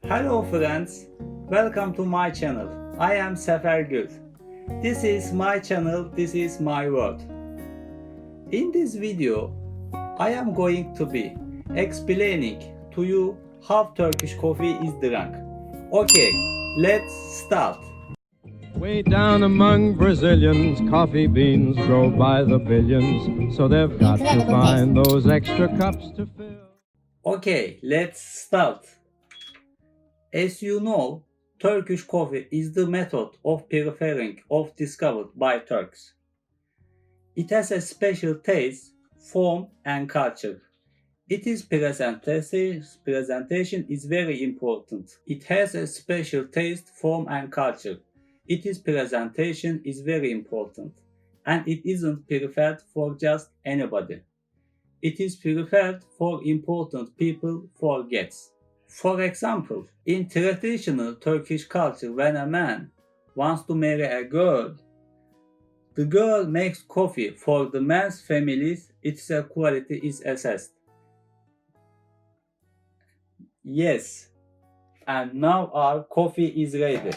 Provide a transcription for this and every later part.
Hello friends, welcome to my channel. I am Sefer Gül. This is my channel, this is my world. In this video, I am going to be explaining to you how Turkish coffee is drunk. Okay, let's start. Way down among Brazilians, coffee beans grow by the billions, so they've got to find those extra cups to fill. Okay, let's start. As you know, Turkish coffee is the method of preparing of discovered by Turks. It has a special taste, form and culture. Its presentation is very important. It has a special taste, form and culture. Its presentation is very important. And it isn't prepared for just anybody. It is prepared for important people for guests. For example, in traditional Turkish culture, when a man wants to marry a girl, the girl makes coffee for the man's families. Its quality is assessed. Yes, and now our coffee is ready.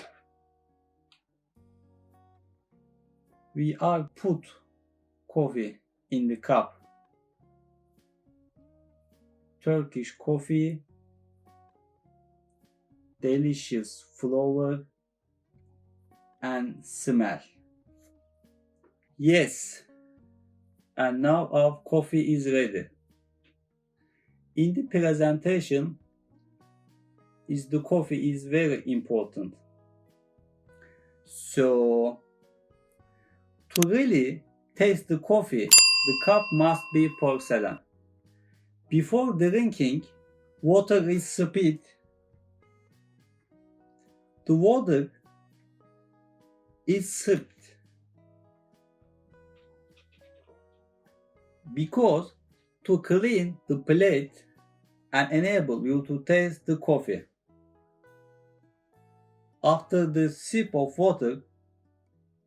We are put coffee in the cup. Turkish coffee, delicious flavor and smell. Yes, and now our coffee is ready. In the presentation, the coffee is very important. So, to really taste the coffee, the cup must be porcelain. Before drinking, water is spilt. The water is sipped because to clean the plate and enable you to taste the coffee. After the sip of water,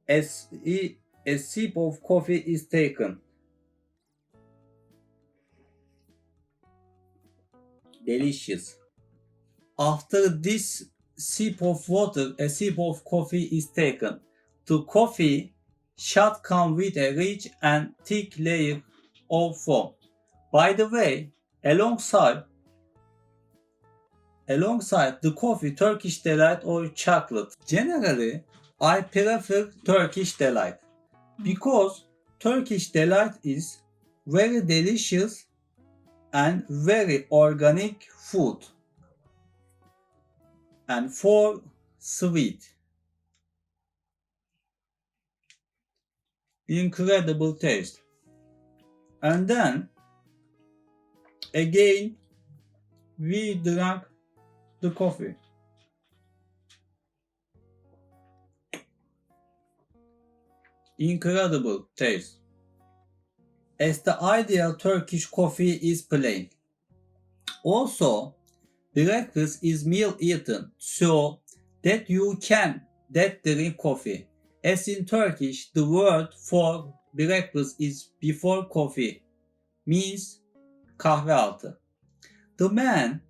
a sip of coffee is taken. Delicious. After this sip of water, a sip of coffee is taken. The coffee should come with a rich and thick layer of foam. By the way, alongside the coffee, Turkish Delight or chocolate. Generally, I prefer Turkish Delight because Turkish Delight is very delicious and very organic food and for sweet. Incredible taste. And then again we drank the coffee. Incredible taste. As the ideal Turkish coffee is plain. Also, breakfast is meal eaten so that you can drink coffee. As in Turkish, the word for breakfast is before coffee, means kahvaltı. The man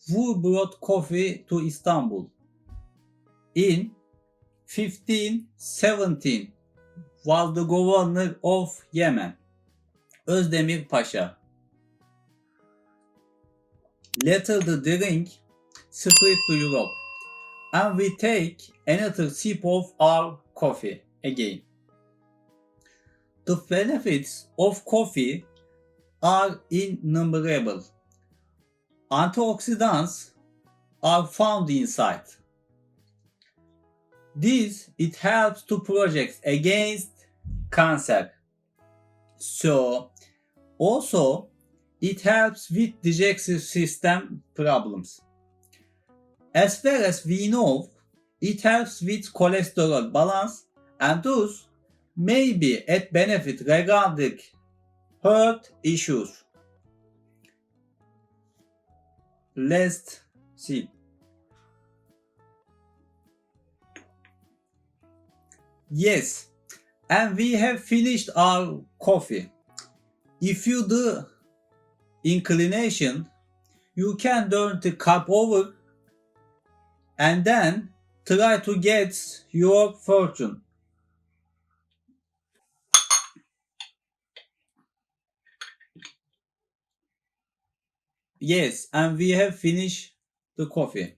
who brought coffee to Istanbul in 1517 was the governor of Yemen, Özdemir Pasha. Later the drink spread to Europe and we take another sip of our coffee again. The benefits of coffee are innumerable. Antioxidants are found inside. It helps to protect against cancer. So, also, it helps with digestive system problems. As far as we know, it helps with cholesterol balance and thus may be at benefit regarding heart issues. Let's see. Yes, and we have finished our coffee. If you do inclination, you can turn the cup over and then try to get your fortune. Yes, and we have finished the coffee.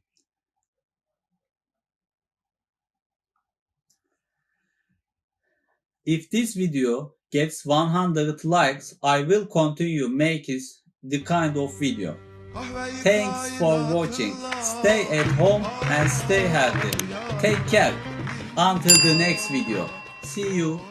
If this video gets 100 likes, I will continue making the kind of video. Thanks for watching. Stay at home and stay healthy. Take care. Until the next video. See you.